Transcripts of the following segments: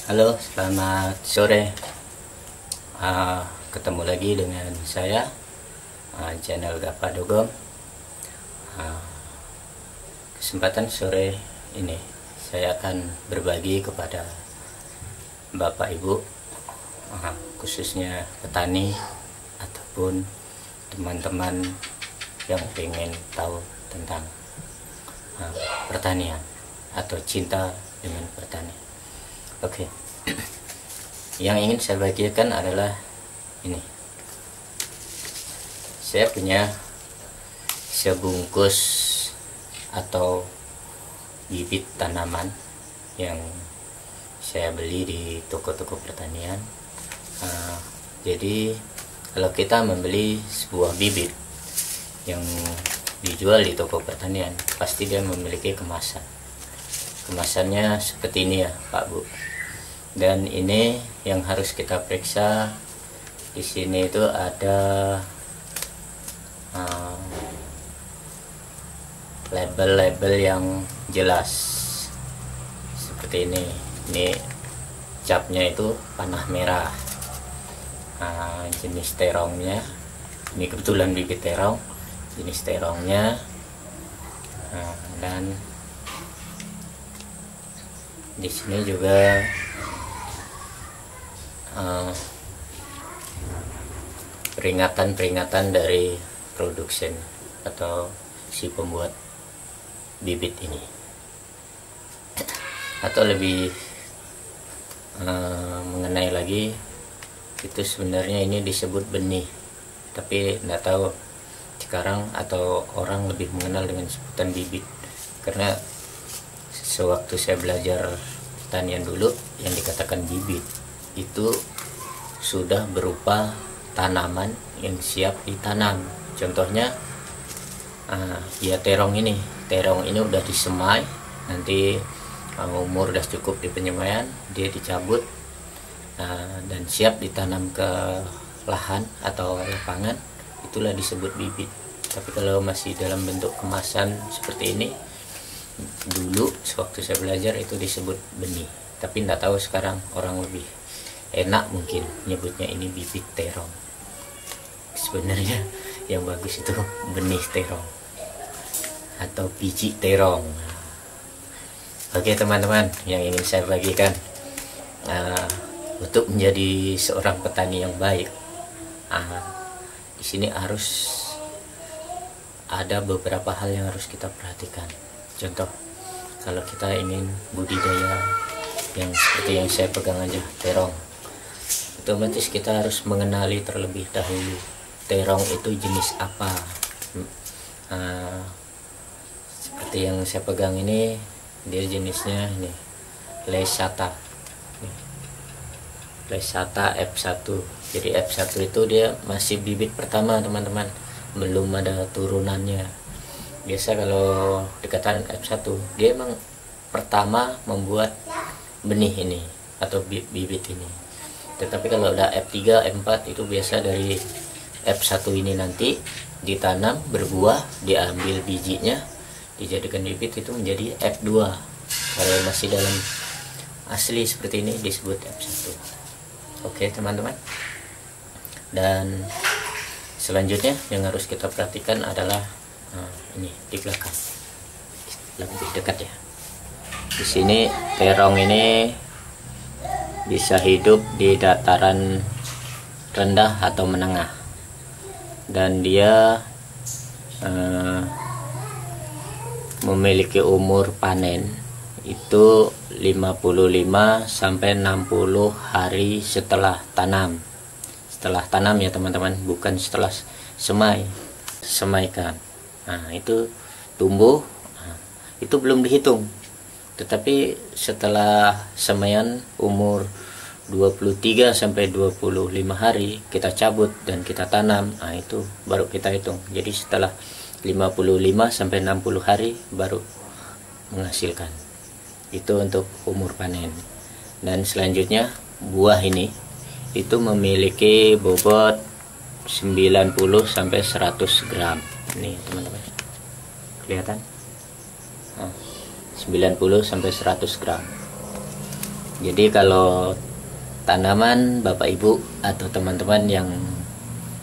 Halo, selamat sore. Ketemu lagi dengan saya, channel Gapa Dogom. Kesempatan sore ini saya akan berbagi kepada Bapak Ibu, khususnya petani ataupun teman-teman yang ingin tahu tentang pertanian atau cinta dengan pertanian. Oke. Yang ingin saya bagikan adalah ini. Saya punya sebungkus atau bibit tanaman yang saya beli di toko-toko pertanian. Jadi kalau kita membeli sebuah bibit yang dijual di toko pertanian, pasti dia memiliki kemasan. Kemasannya seperti ini ya Pak Bu. Dan ini yang harus kita periksa. Di sini itu ada label-label yang jelas seperti ini. Ini capnya itu panah merah. Jenis terongnya, ini kebetulan bibit terong, jenis terongnya. Dan di sini juga peringatan-peringatan dari production atau si pembuat bibit ini, atau lebih mengenai lagi, itu sebenarnya ini disebut benih, tapi tidak tahu sekarang atau orang lebih mengenal dengan sebutan bibit, karena sewaktu saya belajar pertanian dulu yang dikatakan bibit itu sudah berupa tanaman yang siap ditanam. Contohnya ya terong ini udah disemai, nanti umur udah cukup di penyemaian, dia dicabut dan siap ditanam ke lahan atau lapangan, itulah disebut bibit. Tapi kalau masih dalam bentuk kemasan seperti ini, dulu sewaktu saya belajar itu disebut benih, tapi tidak tahu sekarang orang lebih enak mungkin nyebutnya ini bibit terong. Sebenarnya yang bagus itu benih terong atau biji terong. Oke teman-teman, yang ingin saya bagikan, untuk menjadi seorang petani yang baik, di sini harus ada beberapa hal yang harus kita perhatikan. Contoh, kalau kita ingin budidaya yang seperti yang saya pegang aja, terong, otomatis kita harus mengenali terlebih dahulu terong itu jenis apa. Seperti yang saya pegang ini, dia jenisnya ini Lesata, Lesata F1. Jadi F1 itu dia masih bibit pertama teman-teman, belum ada turunannya. Biasa kalau dikatakan F1, dia emang pertama membuat benih ini atau bibit ini. Tetapi kalau udah F3, F4 itu biasa dari F1 ini nanti ditanam, berbuah, diambil bijinya, dijadikan bibit, itu menjadi F2. Kalau masih dalam asli seperti ini disebut F1. Oke teman-teman. Dan selanjutnya yang harus kita perhatikan adalah ini di belakang, lebih dekat ya. Di sini terong ini bisa hidup di dataran rendah atau menengah, dan dia memiliki umur panen itu 55 sampai 60 hari setelah tanam. Setelah tanam ya teman-teman, bukan setelah semaikan. Itu tumbuh, itu belum dihitung. Tetapi setelah semaian umur 23 sampai 25 hari kita cabut dan kita tanam, itu baru kita hitung. Jadi setelah 55 sampai 60 hari baru menghasilkan. Itu untuk umur panen. Dan selanjutnya buah ini itu memiliki bobot 90 sampai 100 gram. Nih teman-teman, kelihatan 90 sampai 100 gram. Jadi kalau tanaman Bapak Ibu atau teman-teman yang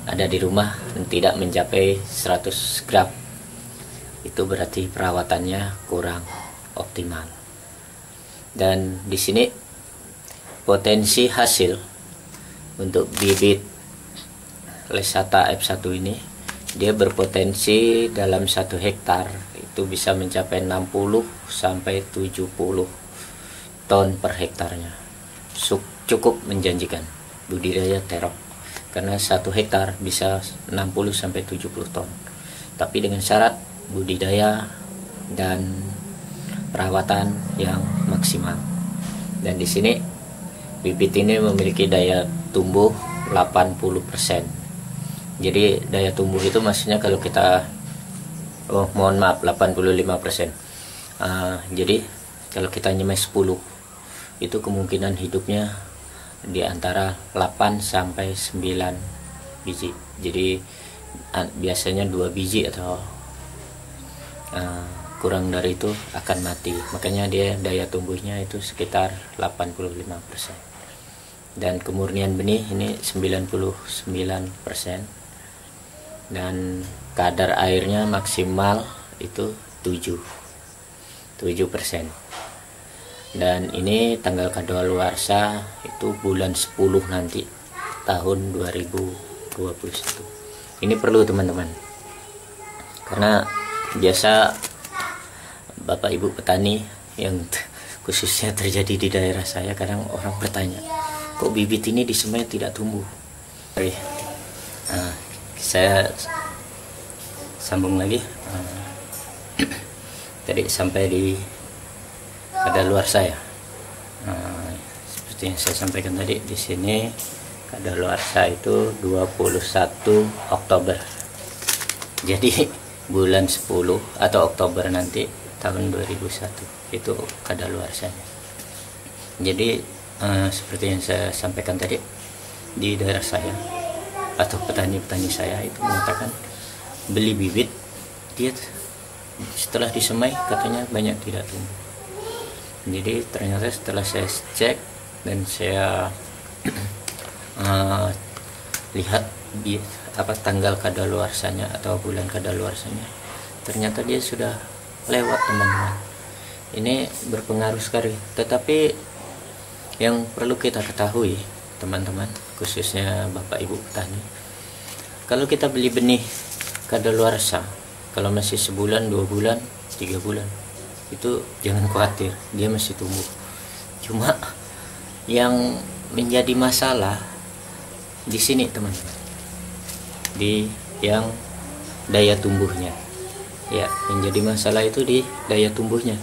ada di rumah tidak mencapai 100 gram, itu berarti perawatannya kurang optimal. Dan di sini potensi hasil untuk bibit Lesata F1 ini, dia berpotensi dalam 1 hektar itu bisa mencapai 60 sampai 70 ton per hektarnya. Cukup menjanjikan budidaya terong, karena 1 hektar bisa 60 sampai 70 ton. Tapi dengan syarat budidaya dan perawatan yang maksimal. Dan di sini bibit ini memiliki daya tumbuh 80%. Jadi daya tumbuh itu maksudnya kalau kita mohon maaf 85%. Jadi kalau kita nyemai 10, itu kemungkinan hidupnya di antara 8 sampai 9 biji. Jadi biasanya 2 biji atau kurang dari itu akan mati. Makanya dia daya tumbuhnya itu sekitar 85%. Dan kemurnian benih ini 99%. Dan kadar airnya maksimal itu 7%. Dan ini tanggal kadaluarsa itu bulan 10 nanti tahun 2021. Ini perlu teman-teman, karena biasa Bapak Ibu petani yang khususnya terjadi di daerah saya, kadang orang bertanya, kok bibit ini disemai tidak tumbuh. Saya sambung lagi. Tadi sampai di kadaluarsa ya. Seperti yang saya sampaikan tadi, di sini kadaluarsa itu 21 Oktober. Jadi bulan 10 atau Oktober nanti tahun 2001 itu kadaluarsanya. Jadi seperti yang saya sampaikan tadi, di daerah saya atau petani-petani saya itu mengatakan beli bibit, dia setelah disemai katanya banyak tidak tumbuh. Jadi ternyata setelah saya cek dan saya lihat tanggal kadaluarsanya atau bulan kadaluarsanya, ternyata dia sudah lewat teman-teman. Ini berpengaruh sekali. Tetapi yang perlu kita ketahui teman-teman, khususnya Bapak Ibu petani, kalau kita beli benih kadaluarsa, kalau masih sebulan, 2 bulan, 3 bulan, itu jangan khawatir, dia masih tumbuh. Cuma yang menjadi masalah di sini teman-teman, di yang daya tumbuhnya. Ya, yang jadi masalah itu di daya tumbuhnya.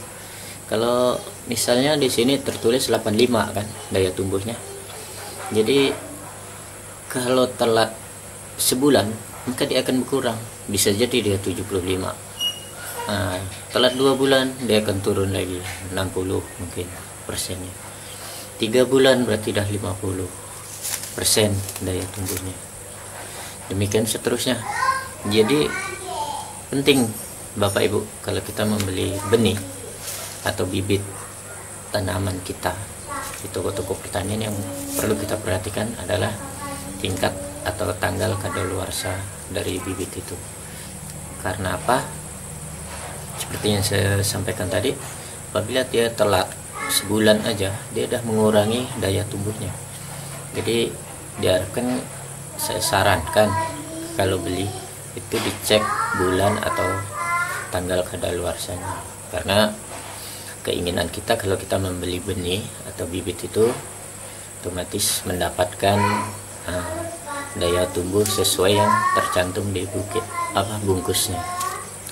Kalau misalnya di sini tertulis 85 kan daya tumbuhnya. Jadi kalau telat sebulan maka dia akan berkurang, bisa jadi dia 75. Telat 2 bulan dia akan turun lagi 60 mungkin persennya. 3 bulan berarti dah 50% daya tumbuhnya. Demikian seterusnya. Jadi penting Bapak Ibu, kalau kita membeli benih atau bibit tanaman kita di toko-toko pertanian, yang perlu kita perhatikan adalah tingkat atau tanggal kadaluarsa dari bibit itu. Karena apa? Seperti yang saya sampaikan tadi, apabila dia telat sebulan aja, dia sudah mengurangi daya tumbuhnya. Jadi diharapkan, saya sarankan kalau beli itu dicek bulan atau tanggal kadaluarsanya. Karena keinginan kita kalau kita membeli benih atau bibit itu otomatis mendapatkan daya tumbuh sesuai yang tercantum di bungkusnya.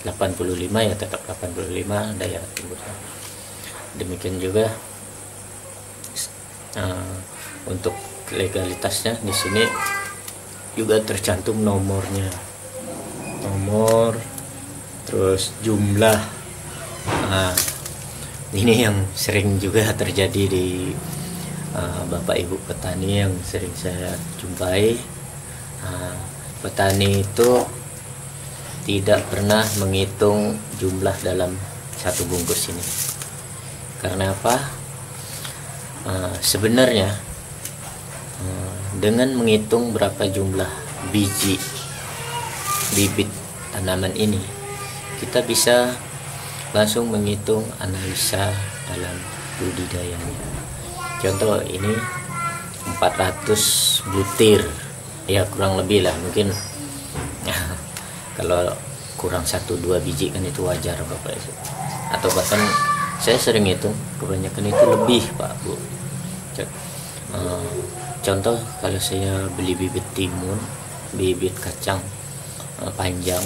85 ya tetap 85 daya tumbuhnya. Demikian juga untuk legalitasnya di sini juga tercantum nomornya, nomor, terus jumlah. Ini yang sering juga terjadi di Bapak Ibu petani yang sering saya jumpai. Petani itu tidak pernah menghitung jumlah dalam satu bungkus ini. Karena apa? Sebenarnya dengan menghitung berapa jumlah biji bibit tanaman ini, kita bisa langsung menghitung analisa dalam budidayanya. Contoh ini 400 butir, ya kurang lebih lah, mungkin kalau kurang 1-2 biji kan itu wajar Bapak Ibu, atau bahkan saya sering hitung kebanyakan itu lebih Pak Bu. Contoh kalau saya beli bibit timun, bibit kacang panjang,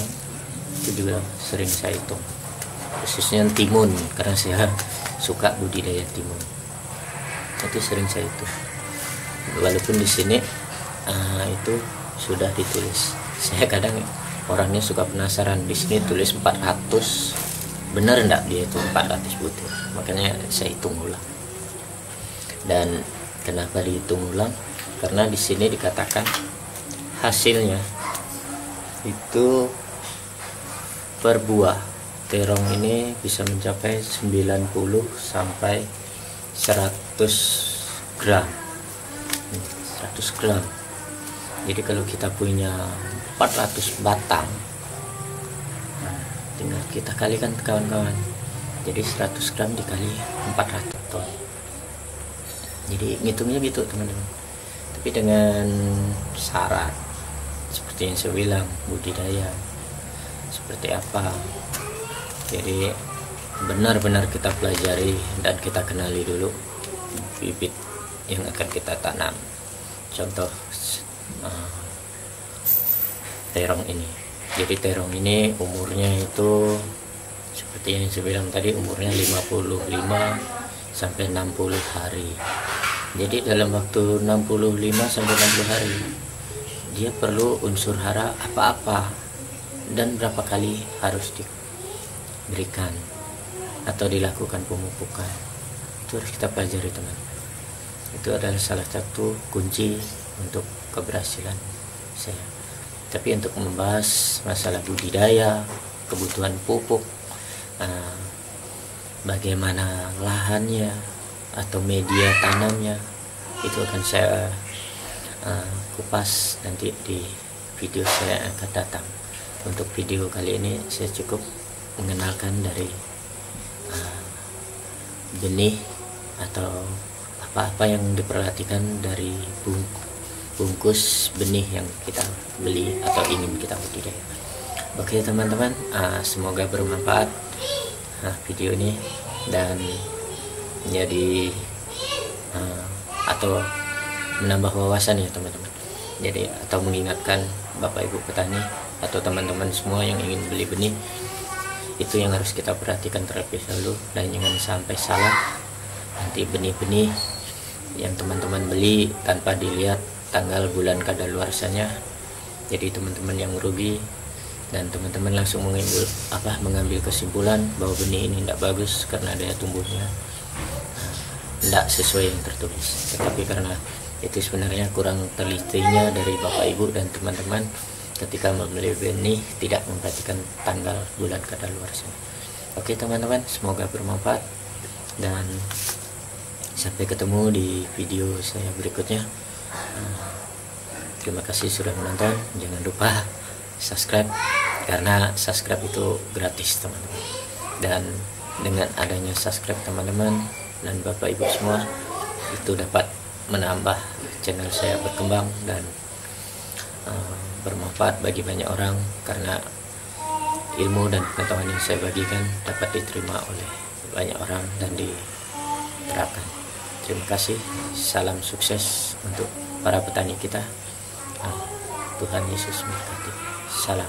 itu juga sering saya hitung, khususnya timun karena saya suka budidaya timun, itu sering saya hitung. Walaupun di sini itu sudah ditulis, saya kadang orangnya suka penasaran, di sini tulis 400, benar enggak dia itu 400 butir, makanya saya hitung ulang. Dan kenapa dihitung ulang? Karena di sini dikatakan hasilnya itu per buah terong ini bisa mencapai 90 sampai 100 gram. 100 gram. Jadi kalau kita punya 400 batang, tinggal kita kalikan kawan-kawan. Jadi 100 gram dikali 400 ton. Jadi ngitungnya gitu teman-teman. Tapi dengan syarat seperti yang saya bilang, budidaya seperti apa. Jadi benar-benar kita pelajari dan kita kenali dulu bibit yang akan kita tanam. Contoh terong ini. Jadi terong ini umurnya itu seperti yang saya bilang tadi, umurnya 55 sampai 60 hari. Jadi dalam waktu 65 sampai 60 hari dia perlu unsur hara apa-apa dan berapa kali harus diberikan atau dilakukan pemupukan. Itu harus kita pelajari teman. Itu adalah salah satu kunci untuk keberhasilan saya. Tapi untuk membahas masalah budidaya, kebutuhan pupuk, bagaimana lahannya atau media tanamnya, itu akan saya kupas nanti di video saya yang akan datang. Untuk video kali ini saya cukup mengenalkan dari benih atau apa-apa yang diperhatikan dari bungkus benih yang kita beli atau ingin kita budidaya. Oke teman-teman, semoga bermanfaat video ini dan menjadi atau menambah wawasan ya teman-teman. Jadi atau mengingatkan Bapak Ibu petani atau teman-teman semua yang ingin beli benih, itu yang harus kita perhatikan terlebih dahulu, dan jangan sampai salah nanti benih-benih yang teman-teman beli tanpa dilihat tanggal bulan kadaluarsanya, jadi teman-teman yang merugi dan teman-teman langsung mengambil kesimpulan bahwa benih ini tidak bagus karena daya tumbuhnya tidak sesuai yang tertulis. Tetapi karena itu sebenarnya kurang telitinya dari Bapak Ibu dan teman-teman ketika membeli benih tidak memperhatikan tanggal bulan kadaluarsanya. Oke teman-teman, semoga bermanfaat dan sampai ketemu di video saya berikutnya. Terima kasih sudah menonton. Jangan lupa subscribe, karena subscribe itu gratis teman-teman. Dan dengan adanya subscribe teman-teman dan Bapak Ibu semua, itu dapat menambah channel saya berkembang dan bermanfaat bagi banyak orang, karena ilmu dan pengetahuan yang saya bagikan dapat diterima oleh banyak orang dan diterapkan. Terima kasih, salam sukses untuk para petani kita. Tuhan Yesus memberkati. Salam.